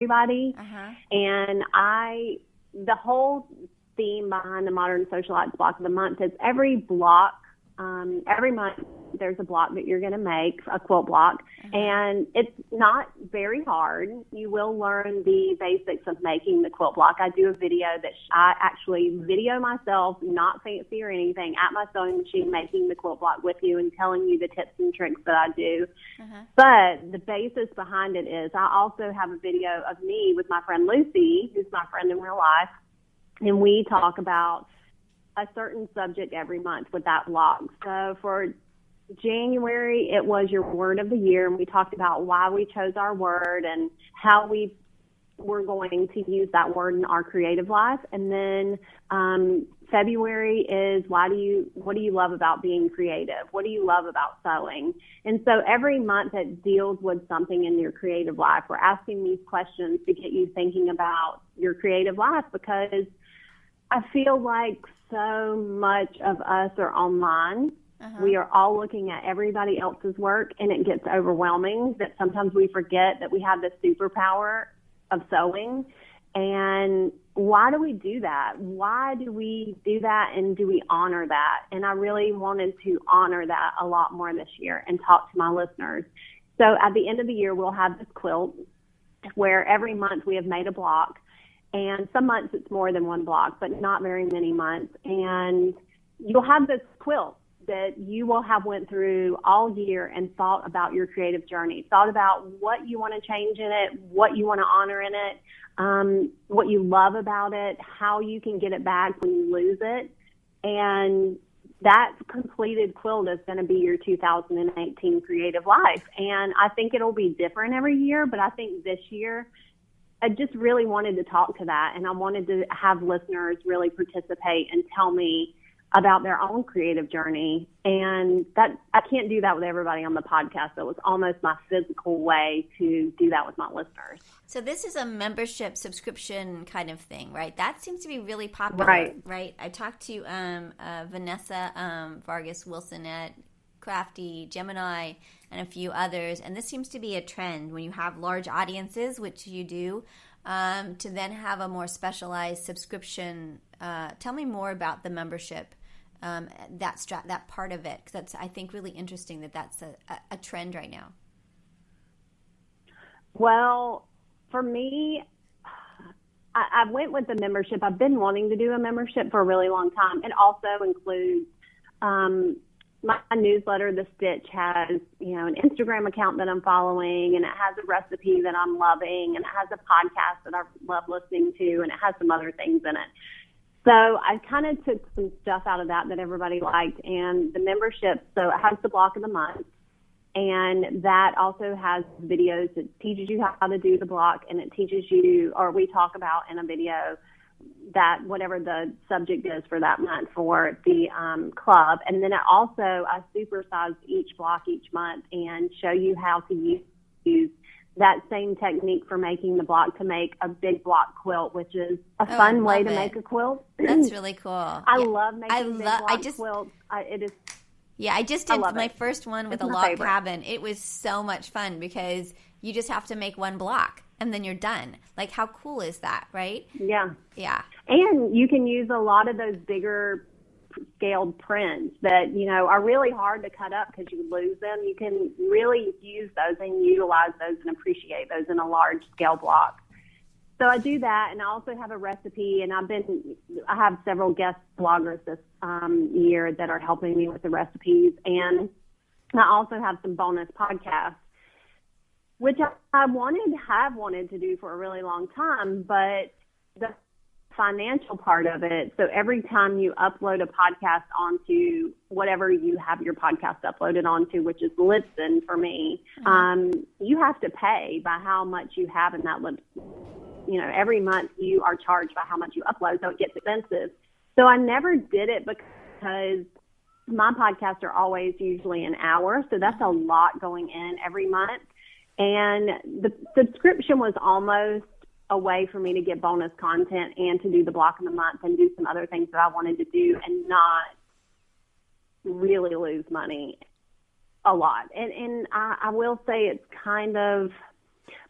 everybody. Uh-huh. And the whole theme behind the Modern Sewciety block of the month is every month there's a block that you're going to make, a quilt block, and it's not very hard. You will learn the basics of making the quilt block. I do a video that I actually video myself, not fancy or anything, at my sewing machine making the quilt block with you and telling you the tips and tricks that I do. But the basis behind it is I also have a video of me with my friend Lucy, who's my friend in real life, and we talk about a certain subject every month with that blog. So for January, it was your word of the year, and we talked about why we chose our word and how we were going to use that word in our creative life. And then February is what do you love about being creative? What do you love about sewing? And so every month it deals with something in your creative life. We're asking these questions to get you thinking about your creative life, because I feel like so much of us are online. We are all looking at everybody else's work, and it gets overwhelming that sometimes we forget that we have this superpower of sewing. And why do we do that? Why do we do that, and do we honor that? And I really wanted to honor that a lot more this year and talk to my listeners. So at the end of the year, we'll have this quilt where every month we have made a block. And some months it's more than one block, but not very many months. And you'll have this quilt that you will have went through all year and thought about your creative journey, thought about what you want to change in it, what you want to honor in it, what you love about it, how you can get it back when you lose it. And that completed quilt is going to be your 2018 creative life. And I think it'll be different every year, but I think this year I just really wanted to talk to that, and I wanted to have listeners really participate and tell me about their own creative journey. And that I can't do that with everybody on the podcast. So it was almost my physical way to do that with my listeners. So this is a membership subscription kind of thing, right? That seems to be really popular, right? I talked to Vanessa Vargas Wilson at Crafty, Gemini, and a few others, and this seems to be a trend when you have large audiences, which you do, to then have a more specialized subscription. Tell me more about the membership, that part of it, because that's, I think, really interesting that's a trend right now. Well, for me, I went with the membership. I've been wanting to do a membership for a really long time. It also includes my newsletter, The Stitch, has, an Instagram account that I'm following, and it has a recipe that I'm loving, and it has a podcast that I love listening to, and it has some other things in it. So I kind of took some stuff out of that everybody liked, and the membership, so it has the block of the month, and that also has videos that teaches you how to do the block, and it teaches you, or we talk about in a video, that whatever the subject is for that month for the club. And then I supersize each block each month and show you how to use that same technique for making the block to make a big block quilt, which is a fun way to make a quilt. That's really cool. I love making big block quilts. It is. Yeah, I just did my first one with a log cabin. It was so much fun because you just have to make one block and then you're done. Like, how cool is that, right? Yeah. Yeah. And you can use a lot of those bigger scaled prints that, are really hard to cut up because you lose them. You can really use those and utilize those and appreciate those in a large scale block. So I do that, and I also have a recipe, and I have several guest bloggers this year that are helping me with the recipes, and I also have some bonus podcasts, which I have wanted to do for a really long time, but the financial part of it, so every time you upload a podcast onto whatever you have your podcast uploaded onto, which is Libsyn for me, you have to pay by how much you have in that Libsyn. Every month you are charged by how much you upload, so it gets expensive. So I never did it because my podcasts are always usually an hour, so that's a lot going in every month. And the subscription was almost a way for me to get bonus content and to do the block of the month and do some other things that I wanted to do and not really lose money a lot. And I will say it's kind of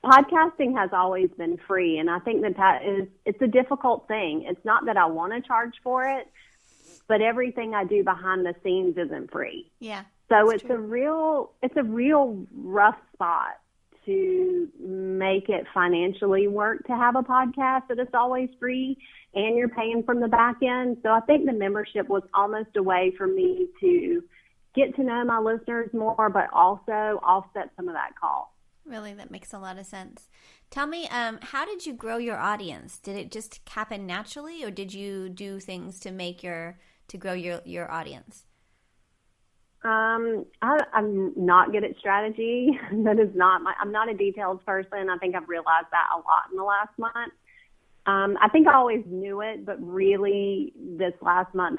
Podcasting has always been free, and I think it's a difficult thing. It's not that I want to charge for it, but everything I do behind the scenes isn't free. Yeah. So it's a real rough spot to make it financially work to have a podcast that is always free and you're paying from the back end. So I think the membership was almost a way for me to get to know my listeners more, but also offset some of that cost. Really, that makes a lot of sense. Tell me, how did you grow your audience? Did it just happen naturally, or did you do things to grow your audience? I'm not good at strategy. I'm not a details person. I think I've realized that a lot in the last month. I think I always knew it, but really this last month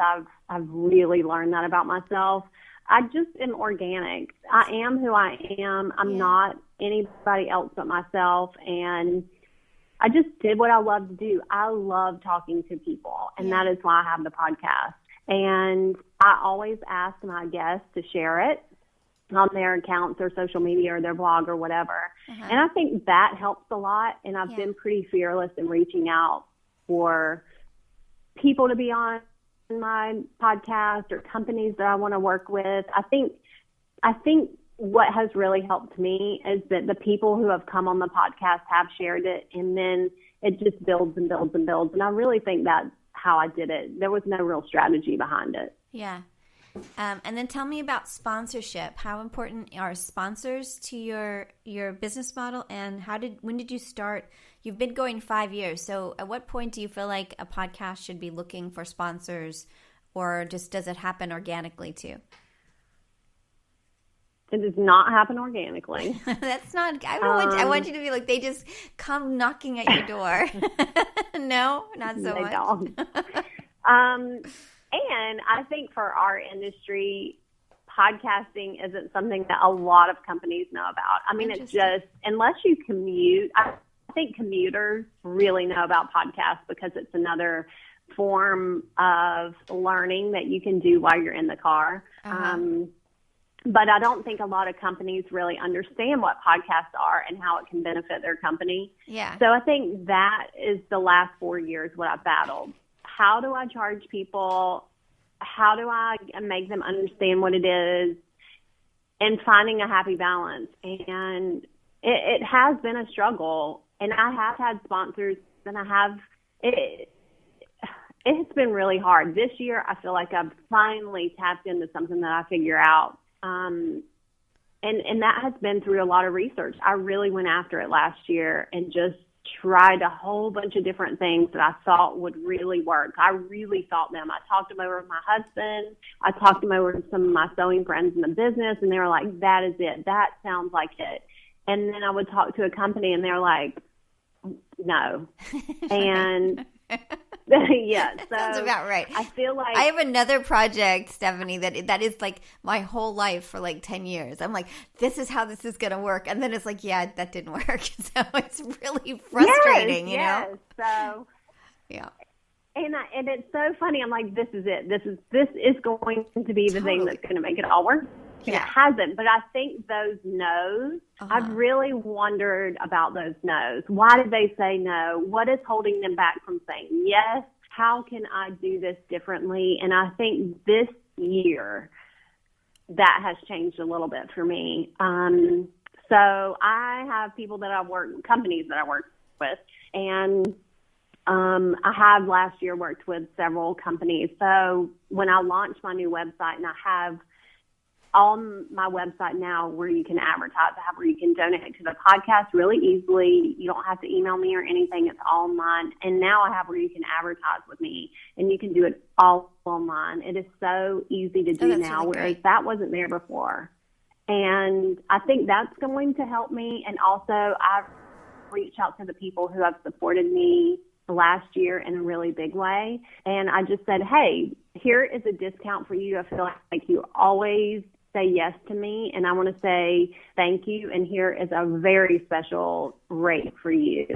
I've really learned that about myself. I just am organic. I am who I am. I'm not anybody else but myself. And I just did what I love to do. I love talking to people, and that is why I have the podcast. And I always ask my guests to share it on their accounts or social media or their blog or whatever. Uh-huh. And I think that helps a lot. And I've been pretty fearless in reaching out for people to be on my podcast or companies that I want to work with. I think what has really helped me is that the people who have come on the podcast have shared it, and then it just builds and builds and builds. And I really think that's how I did it. There was no real strategy behind it. Yeah. And then tell me about sponsorship. How important are sponsors to your business model, and when did you start? You've been going 5 years. So at what point do you feel like a podcast should be looking for sponsors, or just does it happen organically too? It does not happen organically. That's not, I want you to be like, they just come knocking at your door. No, not so much. They don't. And I think for our industry, podcasting isn't something that a lot of companies know about. I mean, it's just, unless you commute, I think commuters really know about podcasts because it's another form of learning that you can do while you're in the car. Uh-huh. But I don't think a lot of companies really understand what podcasts are and how it can benefit their company. Yeah. So I think that is the last 4 years what I've battled. How do I charge people? How do I make them understand what it is? And finding a happy balance. And it has been a struggle. And I have had sponsors, and it's been really hard. This year, I feel like I've finally tapped into something that I figure out. And that has been through a lot of research. I really went after it last year and just tried a whole bunch of different things that I thought would really work. I really thought them. I talked them over with my husband. I talked them over with some of my sewing friends in the business, and they were like, that is it. That sounds like it. And then I would talk to a company, and they're like, no. And yeah, so sounds about right. I feel like I have another project, Stephanie, that is like my whole life for like 10 years. I'm like, this is how this is going to work. And then it's like, yeah, that didn't work. So it's really frustrating, you know? So, yeah. And it's so funny. I'm like, this is it. This is going to be the thing that's going to make it all work. And it hasn't. But I think those no's, I've really wondered about those no's. Why did they say no? What is holding them back from saying yes? How can I do this differently? And I think this year that has changed a little bit for me. So I have companies that I work with, and I have last year worked with several companies. So when I launched my new website, and I have on my website now where you can advertise, I have where you can donate to the podcast really easily. You don't have to email me or anything. It's all online. And now I have where you can advertise with me, and you can do it all online. It is so easy to do now, really whereas that wasn't there before. And I think that's going to help me. And also I've reached out to the people who have supported me last year in a really big way. And I just said, hey, here is a discount for you. I feel like you always say yes to me, and I want to say thank you, and here is a very special rate for you.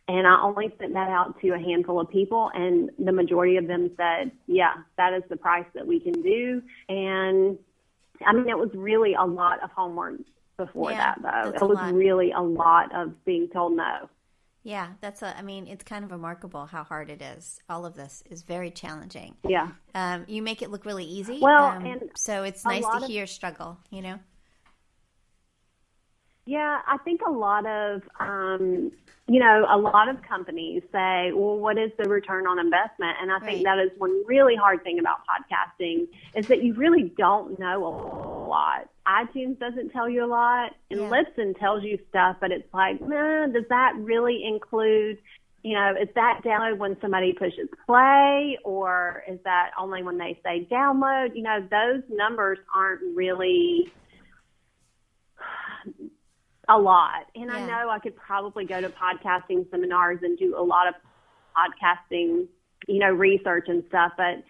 And I only sent that out to a handful of people, and the majority of them said, yeah, that is the price that we can do. And I mean, it was really a lot of homework before that, though. It was really a lot of being told no. Yeah, it's kind of remarkable how hard it is. All of this is very challenging. Yeah. You make it look really easy. Well, and so it's nice to hear struggle, you know? Yeah, I think a lot of, a lot of companies say, well, what is the return on investment? And I think that is one really hard thing about podcasting is that you really don't know a lot. iTunes doesn't tell you a lot, and Libsyn tells you stuff, but it's like, does that really include, is that download when somebody pushes play, or is that only when they say download? Those numbers aren't really a lot. And I know I could probably go to podcasting seminars and do a lot of podcasting, research and stuff, but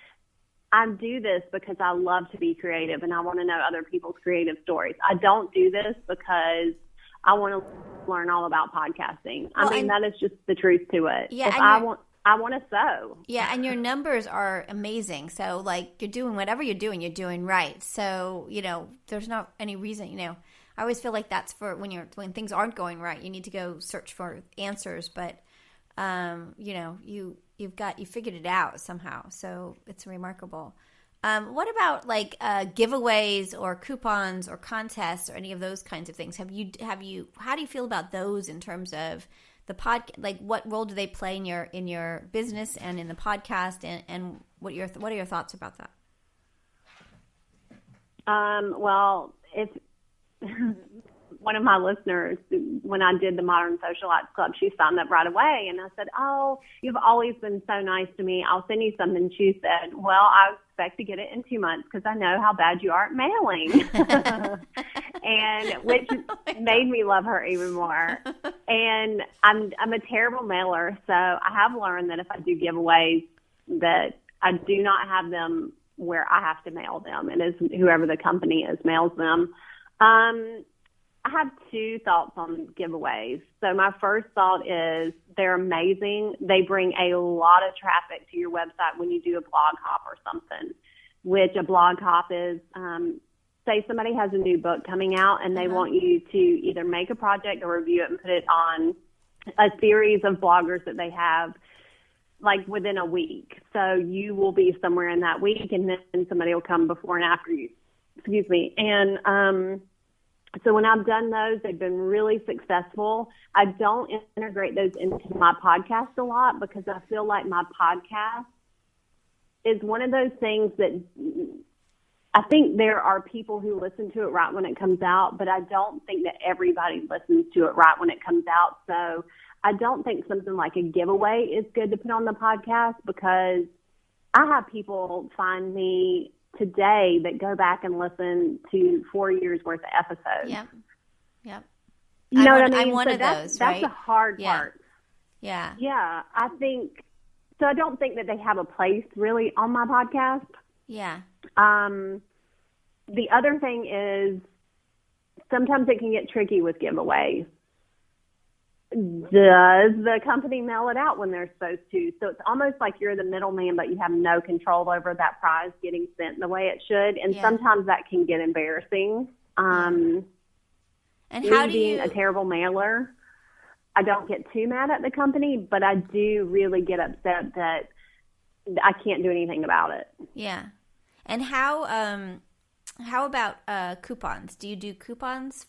I do this because I love to be creative and I want to know other people's creative stories. I don't do this because I want to learn all about podcasting. Well, that is just the truth to it. Yeah, I want to sew. Yeah, and your numbers are amazing. So, like, you're doing whatever you're doing right. So, there's not any reason, I always feel like that's for when things aren't going right. You need to go search for answers, but you figured it out somehow. So it's remarkable. What about like giveaways or coupons or contests or any of those kinds of things? How do you feel about those in terms of the podcast? Like, what role do they play in your business and in the podcast? And what are your thoughts about that? Well, if one of my listeners, when I did the Modern Sewciety Club, she signed up right away. And I said, oh, you've always been so nice to me. I'll send you something. She said, well, I expect to get it in 2 months because I know how bad you are at mailing. And which made me love her even more. And I'm a terrible mailer. So I have learned that if I do giveaways that I do not have them where I have to mail them. It is whoever the company is mails them. I have 2 thoughts on giveaways. So my first thought is they're amazing. They bring a lot of traffic to your website when you do a blog hop or something, which a blog hop is, say somebody has a new book coming out and they want you to either make a project or review it and put it on a series of bloggers that they have like within a week. So you will be somewhere in that week and then somebody will come before and after you. Excuse me. And so when I've done those, they've been really successful. I don't integrate those into my podcast a lot because I feel like my podcast is one of those things that I think there are people who listen to it right when it comes out, but I don't think that everybody listens to it right when it comes out. So I don't think something like a giveaway is good to put on the podcast because I have people find me today that go back and listen to 4 years worth of episodes. Yep. You know what I mean? I'm one of those, right? That's the hard part. Yeah. Yeah. I think, so I don't think that they have a place really on my podcast. Yeah. The other thing is sometimes it can get tricky with giveaways. Does the company mail it out when they're supposed to? So it's almost like you're the middleman, but you have no control over that prize getting sent the way it should. And sometimes that can get embarrassing. And how do being a terrible mailer, I don't get too mad at the company, but I do really get upset that I can't do anything about it. Yeah. And how about coupons? Do you do coupons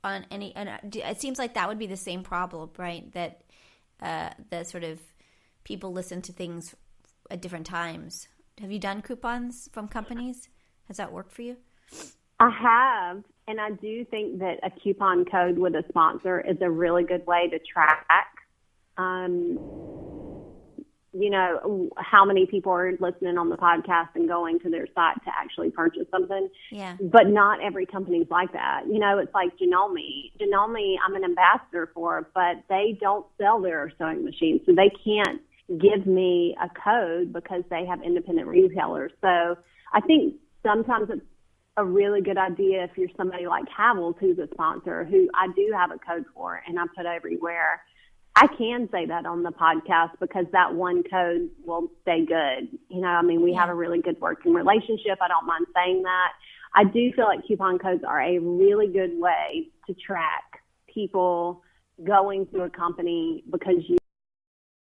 on any? And it seems like that would be the same problem, right? That the sort of people listen to things at different times. Have you done coupons from companies? Has that worked for you? I have, and I do think that a coupon code with a sponsor is a really good way to track how many people are listening on the podcast and going to their site to actually purchase something. Yeah. But not every company's like that. It's like Janome. Janome, I'm an ambassador for, but they don't sell their sewing machines. So they can't give me a code because they have independent retailers. So I think sometimes it's a really good idea if you're somebody like Havel's, who's a sponsor, who I do have a code for and I put everywhere. I can say that on the podcast because that one code will stay good. We have a really good working relationship. I don't mind saying that. I do feel like coupon codes are a really good way to track people going to a company because you